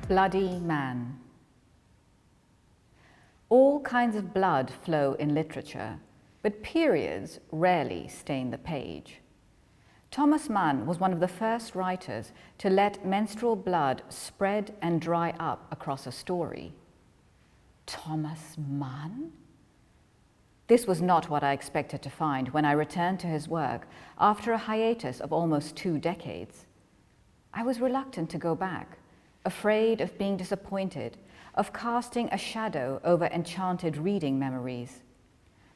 Bloody Man. All kinds of blood flow in literature, but periods rarely stain the page. Thomas Mann was one of the first writers to let menstrual blood spread and dry up across a story. Thomas Mann? This was not what I expected to find when I returned to his work after a hiatus of almost 2 decades. I was reluctant to go back, afraid of being disappointed, of casting a shadow over enchanted reading memories.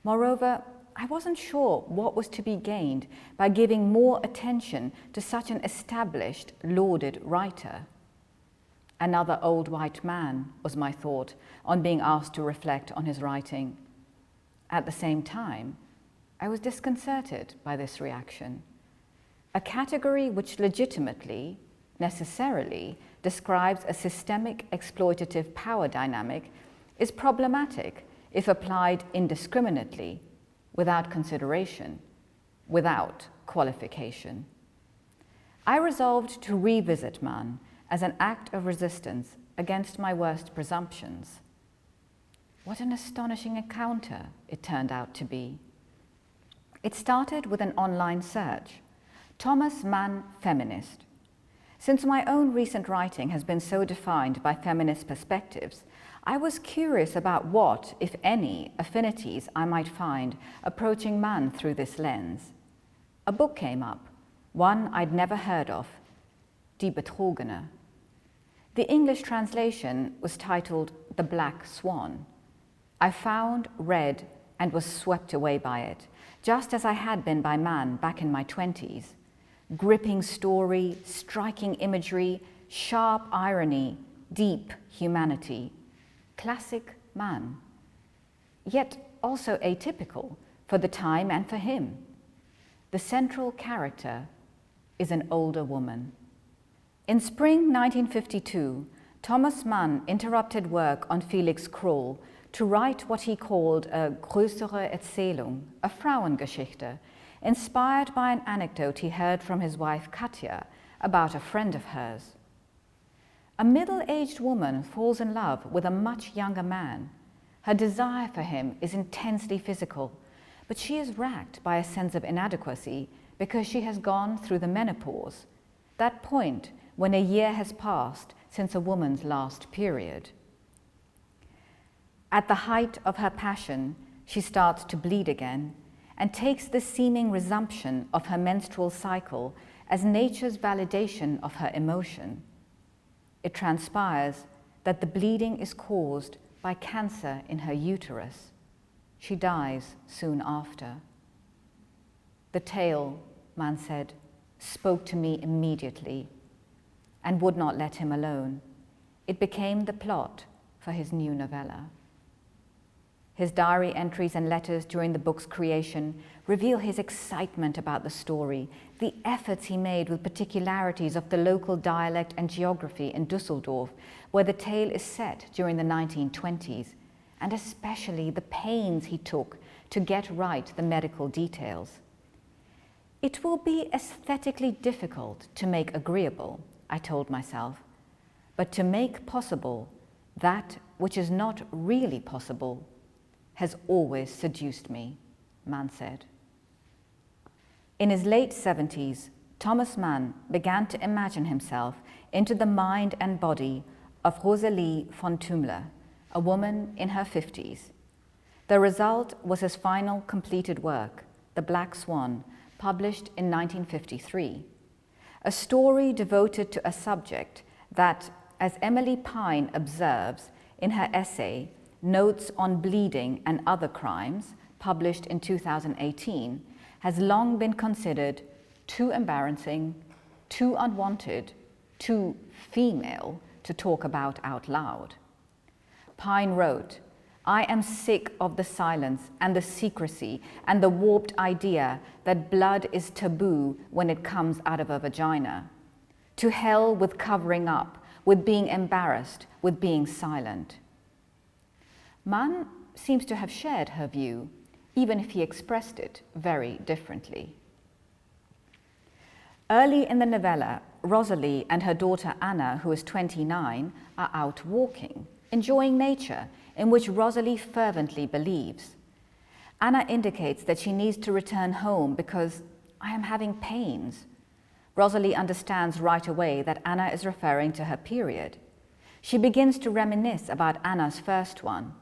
Moreover, I wasn't sure what was to be gained by giving more attention to such an established, lauded writer. Another old white man, was my thought, on being asked to reflect on his writing. At the same time, I was disconcerted by this reaction. A category which legitimately, necessarily, describes a systemic exploitative power dynamic is problematic if applied indiscriminately, without consideration, without qualification. I resolved to revisit Mann as an act of resistance against my worst presumptions. What an astonishing encounter it turned out to be. It started with an online search, Thomas Mann Feminist. Since my own recent writing has been so defined by feminist perspectives, I was curious about what, if any, affinities I might find approaching Mann through this lens. A book came up, one I'd never heard of, Die Betrogene. The English translation was titled The Black Swan. I found, read, and was swept away by it, just as I had been by Mann back in my 20s. Gripping story, striking imagery, sharp irony, deep humanity. Classic Mann. Yet also atypical for the time and for him. The central character is an older woman. In spring 1952, Thomas Mann interrupted work on Felix Kroll to write what he called a größere Erzählung, a Frauengeschichte, inspired by an anecdote he heard from his wife Katja about a friend of hers. A middle-aged woman falls in love with a much younger man. Her desire for him is intensely physical, but she is racked by a sense of inadequacy because she has gone through the menopause, that point when a year has passed since a woman's last period. At the height of her passion, she starts to bleed again and takes the seeming resumption of her menstrual cycle as nature's validation of her emotion. It transpires that the bleeding is caused by cancer in her uterus. She dies soon after. The tale, Mann said, spoke to me immediately and would not let him alone. It became the plot for his new novella. His diary entries and letters during the book's creation reveal his excitement about the story, the efforts he made with particularities of the local dialect and geography in Düsseldorf, where the tale is set during the 1920s, and especially the pains he took to get right the medical details. It will be aesthetically difficult to make agreeable, I told myself, but to make possible that which is not really possible has always seduced me, Mann said. In his late 70s, Thomas Mann began to imagine himself into the mind and body of Rosalie von Tümler, a woman in her 50s. The result was his final completed work, The Black Swan, published in 1953, a story devoted to a subject that, as Emily Pine observes in her essay, Notes on Bleeding and Other Crimes, published in 2018, has long been considered too embarrassing, too unwanted, too female to talk about out loud. Pine wrote, "I am sick of the silence and the secrecy and the warped idea that blood is taboo when it comes out of a vagina. To hell with covering up, with being embarrassed, with being silent." Mann seems to have shared her view, even if he expressed it very differently. Early in the novella, Rosalie and her daughter Anna, who is 29, are out walking, enjoying nature, in which Rosalie fervently believes. Anna indicates that she needs to return home because I am having pains. Rosalie understands right away that Anna is referring to her period. She begins to reminisce about Anna's first one.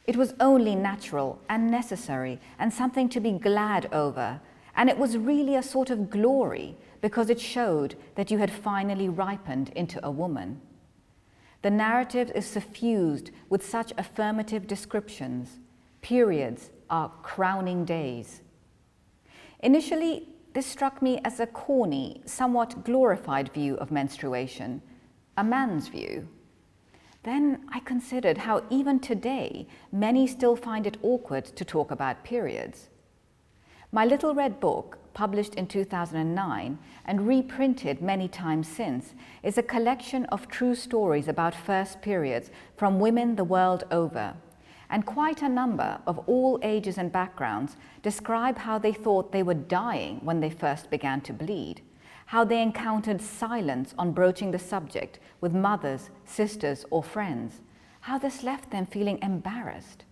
It was only natural and necessary and something to be glad over, and it was really a sort of glory because it showed that you had finally ripened into a woman. The narrative is suffused with such affirmative descriptions. Periods are crowning days. Initially, this struck me as a corny, somewhat glorified view of menstruation, a man's view. Then I considered how even today, many still find it awkward to talk about periods. My little red book, published in 2009 and reprinted many times since, is a collection of true stories about first periods from women the world over. And quite a number of all ages and backgrounds describe how they thought they were dying when they first began to bleed, how they encountered silence on broaching the subject with mothers, sisters, or friends, how this left them feeling embarrassed,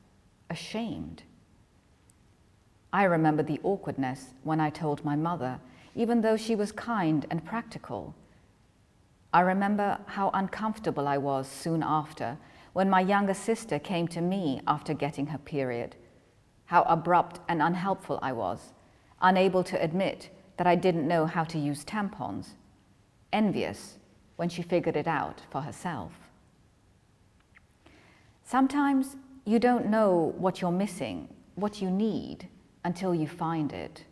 ashamed. I remember the awkwardness when I told my mother, even though she was kind and practical. I remember how uncomfortable I was soon after when my younger sister came to me after getting her period, how abrupt and unhelpful I was, unable to admit that I didn't know how to use tampons, envious when she figured it out for herself. Sometimes you don't know what you're missing, what you need, until you find it.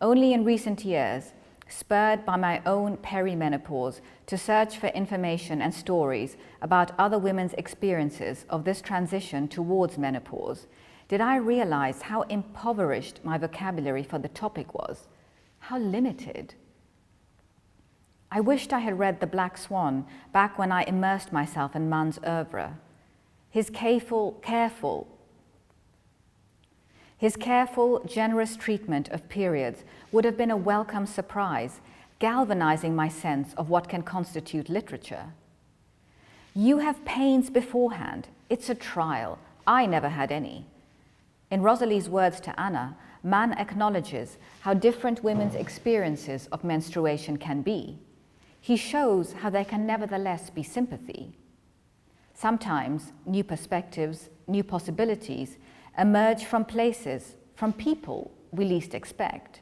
Only in recent years, spurred by my own perimenopause to search for information and stories about other women's experiences of this transition towards menopause, did I realize how impoverished my vocabulary for the topic was, how limited. I wished I had read The Black Swan back when I immersed myself in Mann's oeuvre. His careful, generous treatment of periods would have been a welcome surprise, galvanizing my sense of what can constitute literature. You have pains beforehand. It's a trial. I never had any. In Rosalie's words to Anna, Mann acknowledges how different women's experiences of menstruation can be. He shows how there can nevertheless be sympathy. Sometimes new perspectives, new possibilities emerge from places, from people we least expect.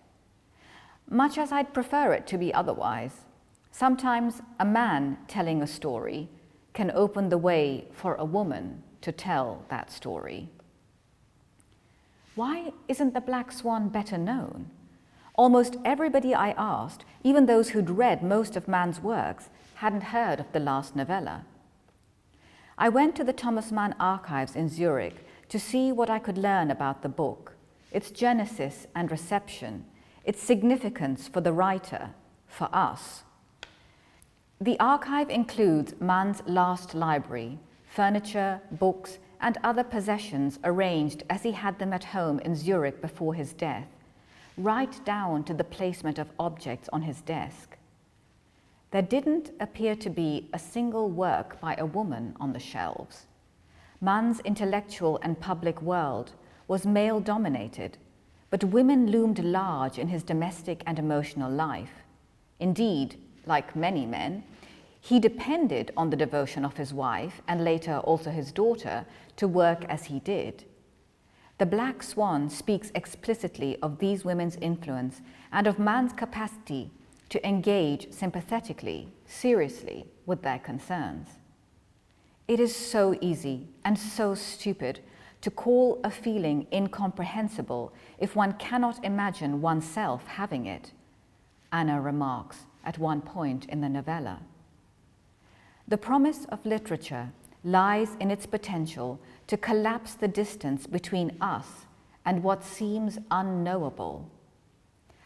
Much as I'd prefer it to be otherwise, sometimes a man telling a story can open the way for a woman to tell that story. Why isn't The Black Swan better known? Almost everybody I asked, even those who'd read most of Mann's works, hadn't heard of the last novella. I went to the Thomas Mann archives in Zurich to see what I could learn about the book, its genesis and reception, its significance for the writer, for us. The archive includes Mann's last library, furniture, books, and other possessions arranged as he had them at home in Zurich before his death, right down to the placement of objects on his desk. There didn't appear to be a single work by a woman on the shelves. Mann's intellectual and public world was male-dominated, but women loomed large in his domestic and emotional life. Indeed, like many men, he depended on the devotion of his wife, and later also his daughter, to work as he did. The Black Swan speaks explicitly of these women's influence and of Mann's capacity to engage sympathetically, seriously, with their concerns. It is so easy and so stupid to call a feeling incomprehensible if one cannot imagine oneself having it, Anna remarks at one point in the novella. The promise of literature lies in its potential to collapse the distance between us and what seems unknowable.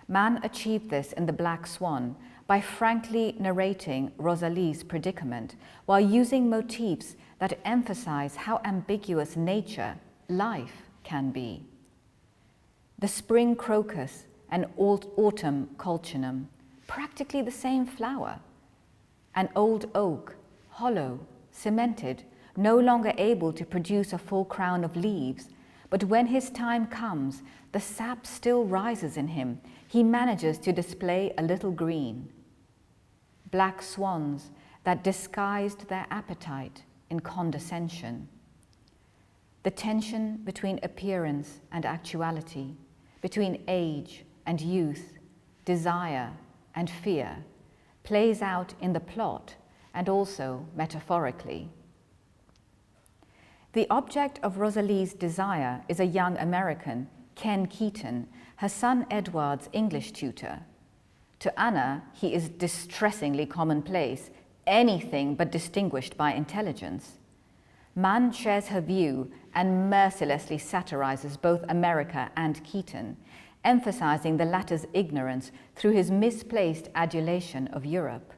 Mann achieved this in The Black Swan by frankly narrating Rosalie's predicament while using motifs that emphasize how ambiguous nature, life, can be. The spring crocus and autumn colchicum, practically the same flower, an old oak, hollow, cemented, no longer able to produce a full crown of leaves, but when his time comes, the sap still rises in him. He manages to display a little green. Black swans that disguised their appetite in condescension. The tension between appearance and actuality, between age and youth, desire and fear, plays out in the plot and also metaphorically. The object of Rosalie's desire is a young American, Ken Keaton, her son Edward's English tutor. To Anna, he is distressingly commonplace, anything but distinguished by intelligence. Mann shares her view and mercilessly satirizes both America and Keaton, emphasizing the latter's ignorance through his misplaced adulation of Europe.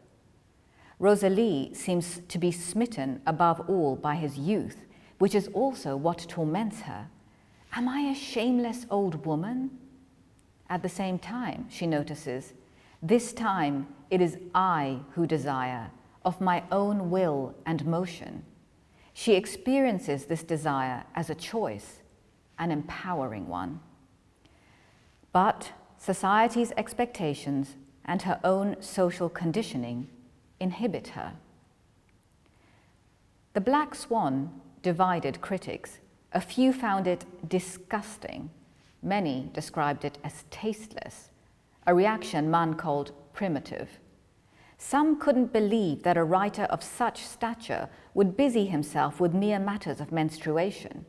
Rosalie seems to be smitten above all by his youth, which is also what torments her. Am I a shameless old woman? At the same time, she notices, this time it is I who desire, of my own will and motion. She experiences this desire as a choice, an empowering one. But society's expectations and her own social conditioning inhibit her. The Black Swan divided critics. A few found it disgusting. Many described it as tasteless, a reaction Mann called primitive. Some couldn't believe that a writer of such stature would busy himself with mere matters of menstruation.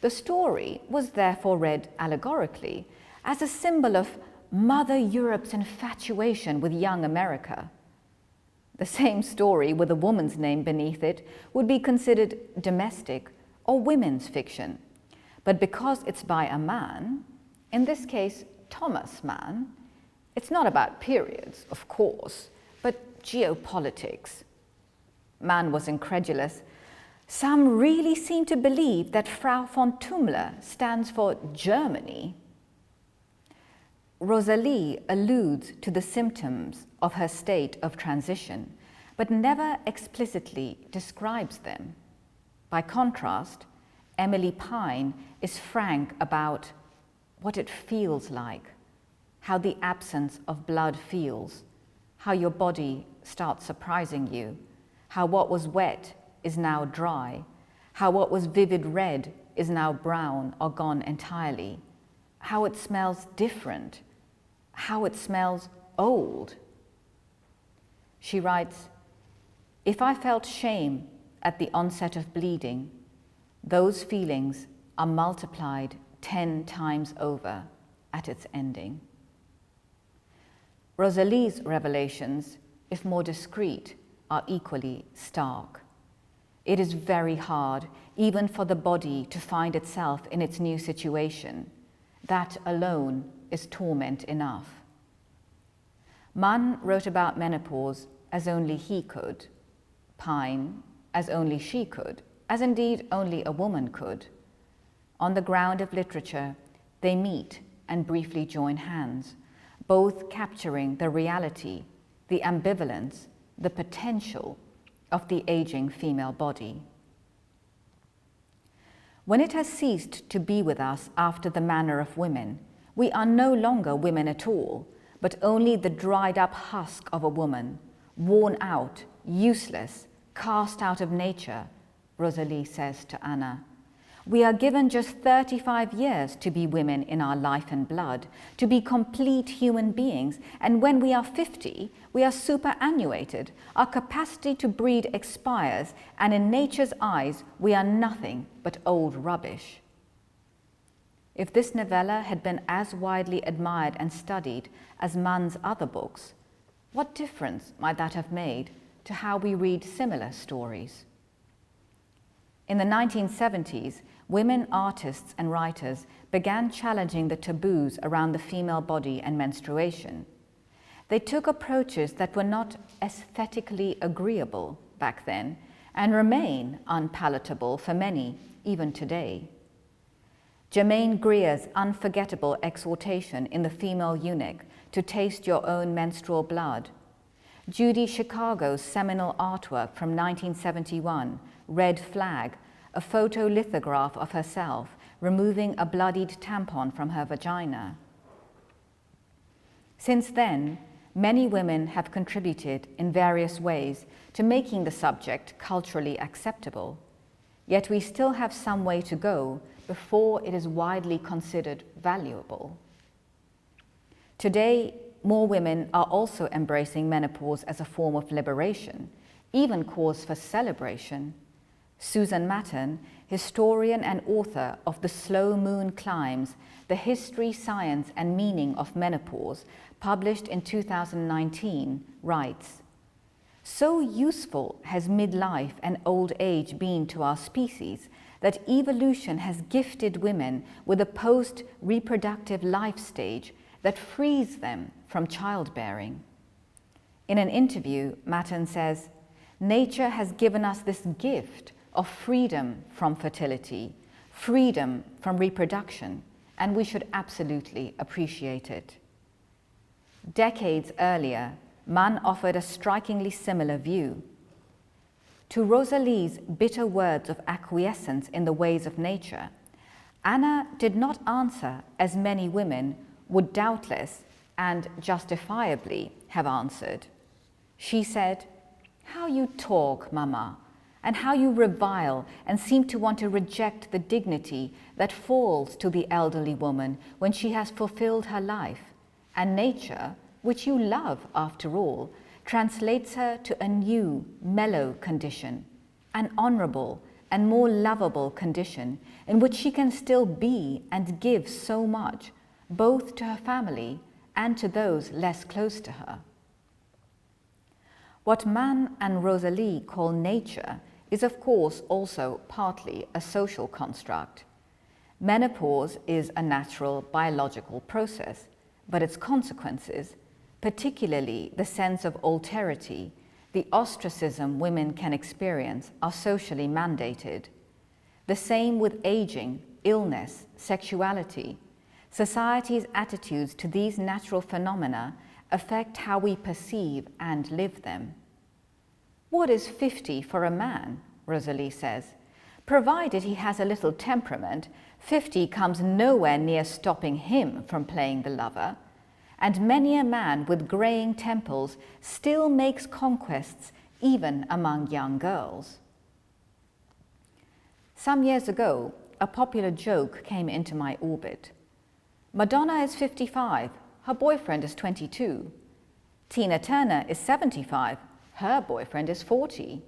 The story was therefore read allegorically as a symbol of Mother Europe's infatuation with young America. The same story with a woman's name beneath it would be considered domestic or women's fiction. But because it's by a man, in this case Thomas Mann, it's not about periods, of course, but geopolitics. Mann was incredulous. Some really seem to believe that Frau von Thumler stands for Germany. Rosalie alludes to the symptoms of her state of transition, but never explicitly describes them. By contrast, Emily Pine is frank about what it feels like, how the absence of blood feels, how your body starts surprising you, how what was wet is now dry, how what was vivid red is now brown or gone entirely, how it smells different, how it smells old. She writes, if I felt shame at the onset of bleeding, those feelings are multiplied 10 times over at its ending. Rosalie's revelations, if more discreet, are equally stark. It is very hard, even for the body, to find itself in its new situation. That alone is torment enough. Mann wrote about menopause as only he could, Pine as only she could, as indeed only a woman could. On the ground of literature, they meet and briefly join hands, both capturing the reality, the ambivalence, the potential of the aging female body. When it has ceased to be with us after the manner of women, we are no longer women at all, but only the dried up husk of a woman, worn out, useless, cast out of nature, Rosalie says to Anna. We are given just 35 years to be women in our life and blood, to be complete human beings, and when we are 50, we are superannuated. Our capacity to breed expires, and in nature's eyes, we are nothing but old rubbish. If this novella had been as widely admired and studied as Mann's other books, what difference might that have made to how we read similar stories? In the 1970s, women artists and writers began challenging the taboos around the female body and menstruation. They took approaches that were not aesthetically agreeable back then and remain unpalatable for many, even today. Germaine Greer's unforgettable exhortation in The Female Eunuch to taste your own menstrual blood, Judy Chicago's seminal artwork from 1971, Red Flag, a photolithograph of herself removing a bloodied tampon from her vagina. Since then, many women have contributed in various ways to making the subject culturally acceptable, yet we still have some way to go before it is widely considered valuable. Today, more women are also embracing menopause as a form of liberation, even cause for celebration. Susan Mann, historian and author of The Slow Moon Climbs, The History, Science and Meaning of Menopause, published in 2019, writes, "So useful has midlife and old age been to our species that evolution has gifted women with a post-reproductive life stage that frees them from childbearing." In an interview, Mann says, "Nature has given us this gift of freedom from fertility, freedom from reproduction, and we should absolutely appreciate it." Decades earlier, Mann offered a strikingly similar view. To Rosalie's bitter words of acquiescence in the ways of nature, Anna did not answer as many women would doubtless and justifiably have answered. She said, "How you talk, Mama, and how you revile and seem to want to reject the dignity that falls to the elderly woman when she has fulfilled her life, and nature, which you love after all, translates her to a new, mellow condition, an honorable and more lovable condition in which she can still be and give so much, both to her family and to those less close to her." What Mann and Rosalie call nature is of course also partly a social construct. Menopause is a natural biological process, but its consequences, particularly the sense of alterity, the ostracism women can experience, are socially mandated. The same with aging, illness, sexuality. Society's attitudes to these natural phenomena affect how we perceive and live them. "What is 50 for a man?" Rosalie says. "Provided he has a little temperament, 50 comes nowhere near stopping him from playing the lover. And many a man with greying temples still makes conquests even among young girls." Some years ago, a popular joke came into my orbit. Madonna is 55, her boyfriend is 22. Tina Turner is 75, her boyfriend is 40.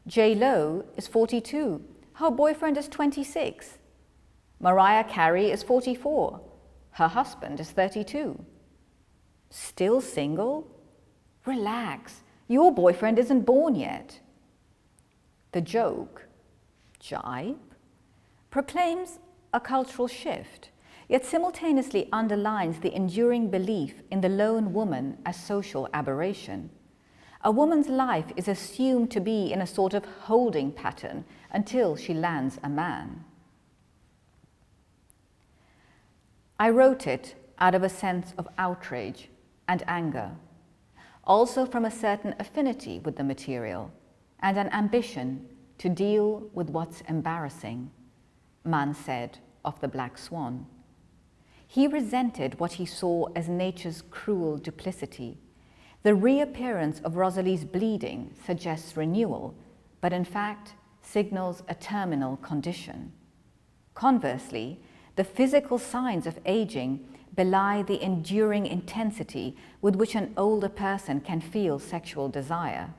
J-Lo is 42, her boyfriend is 26. Mariah Carey is 44, her husband is 32. Still single? Relax, your boyfriend isn't born yet. The joke, jibe, proclaims a cultural shift, yet simultaneously underlines the enduring belief in the lone woman as social aberration. A woman's life is assumed to be in a sort of holding pattern until she lands a man. I wrote it out of a sense of outrage and anger, also from a certain affinity with the material and an ambition to deal with what's embarrassing, Mann said of the Black Swan. He resented what he saw as nature's cruel duplicity. The reappearance of Rosalie's bleeding suggests renewal, but in fact signals a terminal condition. Conversely, the physical signs of aging belie the enduring intensity with which an older person can feel sexual desire.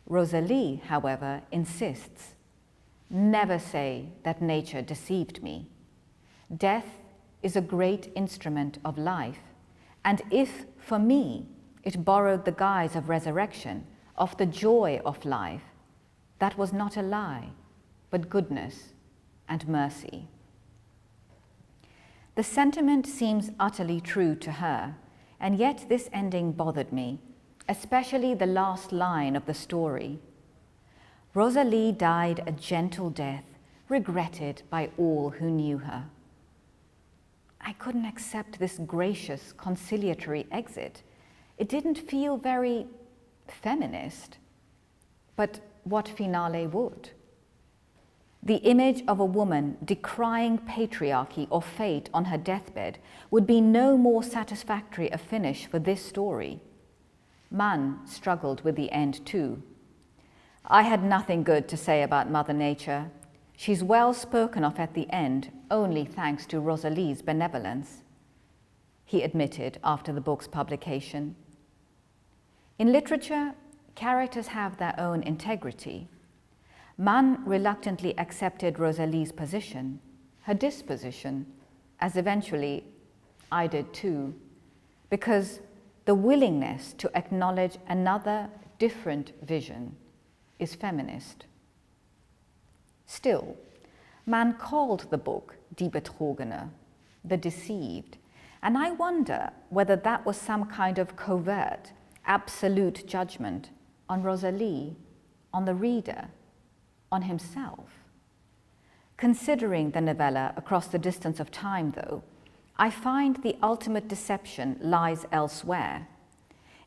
Rosalie, however, insists, "Never say that nature deceived me. Death is a great instrument of life, and if, for me, it borrowed the guise of resurrection, of the joy of life, that was not a lie, but goodness and mercy." The sentiment seems utterly true to her, and yet this ending bothered me, especially the last line of the story. Rosalie died a gentle death, regretted by all who knew her. I couldn't accept this gracious, conciliatory exit. It didn't feel very feminist, but what finale would? The image of a woman decrying patriarchy or fate on her deathbed would be no more satisfactory a finish for this story. Mann struggled with the end too. I had nothing good to say about Mother Nature. She's well spoken of at the end, only thanks to Rosalie's benevolence, he admitted after the book's publication. In literature, characters have their own integrity. Mann reluctantly accepted Rosalie's position, her disposition, as eventually I did too, because the willingness to acknowledge another different vision is feminist. Still, Mann called the book Die Betrogene, the deceived, and I wonder whether that was some kind of covert, absolute judgment on Rosalie, on the reader, on himself. Considering the novella across the distance of time, though, I find the ultimate deception lies elsewhere,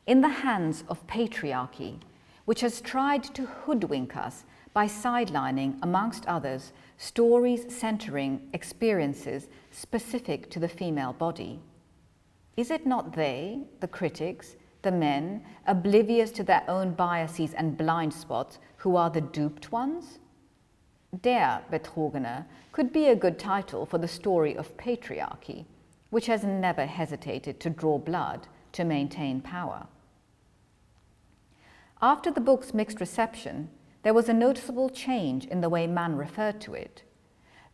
in the hands of patriarchy, which has tried to hoodwink us by sidelining, amongst others, stories centering experiences specific to the female body. Is it not they, the critics, the men, oblivious to their own biases and blind spots, who are the duped ones? Der Betrogene could be a good title for the story of patriarchy, which has never hesitated to draw blood to maintain power. After the book's mixed reception, there was a noticeable change in the way Mann referred to it.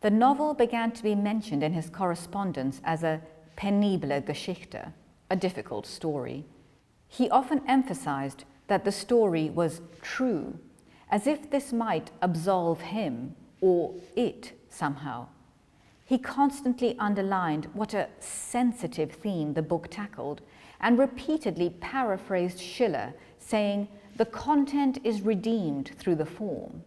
The novel began to be mentioned in his correspondence as a pénible Geschichte, a difficult story. He often emphasized that the story was true, as if this might absolve him or it somehow. He constantly underlined what a sensitive theme the book tackled and repeatedly paraphrased Schiller, saying, "The content is redeemed through the form."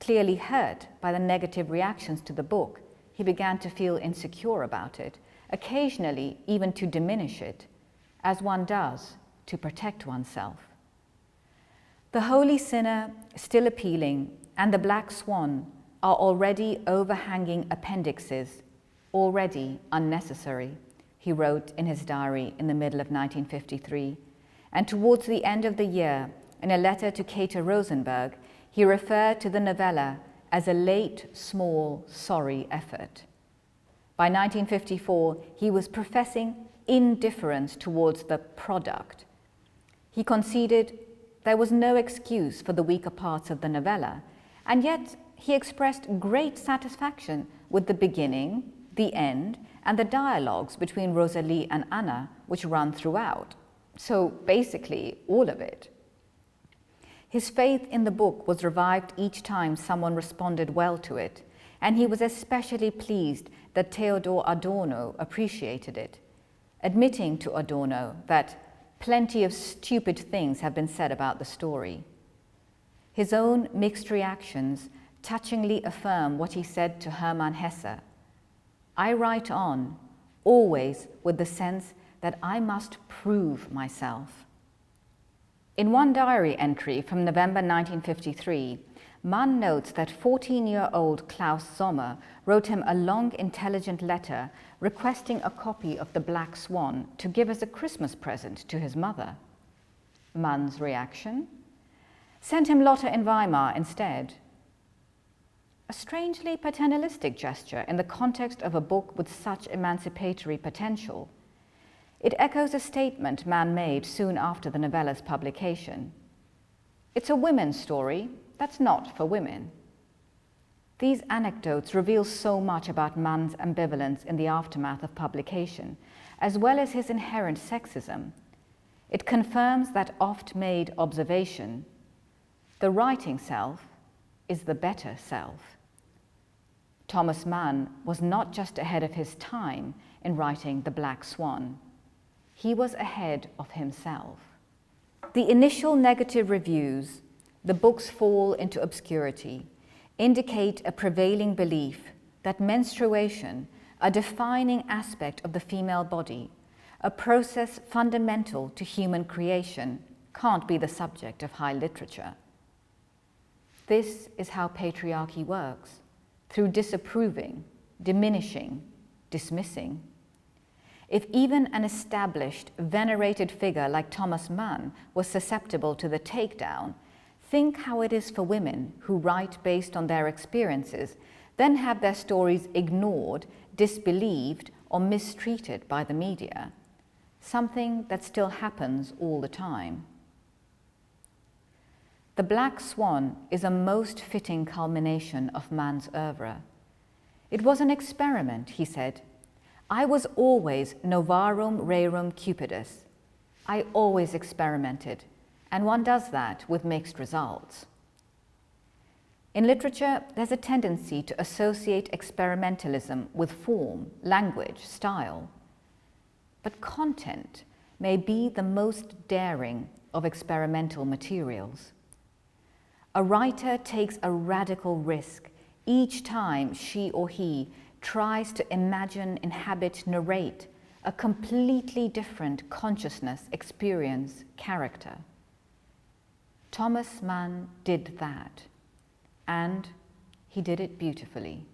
Clearly hurt by the negative reactions to the book, he began to feel insecure about it, occasionally even to diminish it, as one does to protect oneself. The Holy Sinner, still appealing, and the Black Swan are already overhanging appendixes, already unnecessary, he wrote in his diary in the middle of 1953, and towards the end of the year, in a letter to Cater Rosenberg, he referred to the novella as a late, small, sorry effort. By 1954, he was professing indifference towards the product. He conceded there was no excuse for the weaker parts of the novella, and yet he expressed great satisfaction with the beginning, the end, and the dialogues between Rosalie and Anna, which run throughout. So basically, all of it. His faith in the book was revived each time someone responded well to it, and he was especially pleased that Theodor Adorno appreciated it, admitting to Adorno that plenty of stupid things have been said about the story. His own mixed reactions touchingly affirm what he said to Hermann Hesse: "I write on, always with the sense that I must prove myself." In one diary entry from November 1953, Mann notes that 14-year-old Klaus Sommer wrote him a long, intelligent letter requesting a copy of The Black Swan to give as a Christmas present to his mother. Mann's reaction? Sent him Lotte in Weimar instead. A strangely paternalistic gesture in the context of a book with such emancipatory potential. It echoes a statement Mann made soon after the novella's publication. It's a women's story that's not for women. These anecdotes reveal so much about Mann's ambivalence in the aftermath of publication, as well as his inherent sexism. It confirms that oft-made observation: the writing self is the better self. Thomas Mann was not just ahead of his time in writing The Black Swan. He was ahead of himself. The initial negative reviews, the book's fall into obscurity, indicate a prevailing belief that menstruation, a defining aspect of the female body, a process fundamental to human creation, can't be the subject of high literature. This is how patriarchy works, through disapproving, diminishing, dismissing. If even an established, venerated figure like Thomas Mann was susceptible to the takedown, think how it is for women who write based on their experiences, then have their stories ignored, disbelieved, or mistreated by the media, something that still happens all the time. The Black Swan is a most fitting culmination of Mann's oeuvre. It was an experiment, he said. I was always novarum rerum cupidus. I always experimented, and one does that with mixed results. In literature, there's a tendency to associate experimentalism with form, language, style. But content may be the most daring of experimental materials. A writer takes a radical risk each time she or he tries to imagine, inhabit, narrate a completely different consciousness, experience, character. Thomas Mann did that, and he did it beautifully.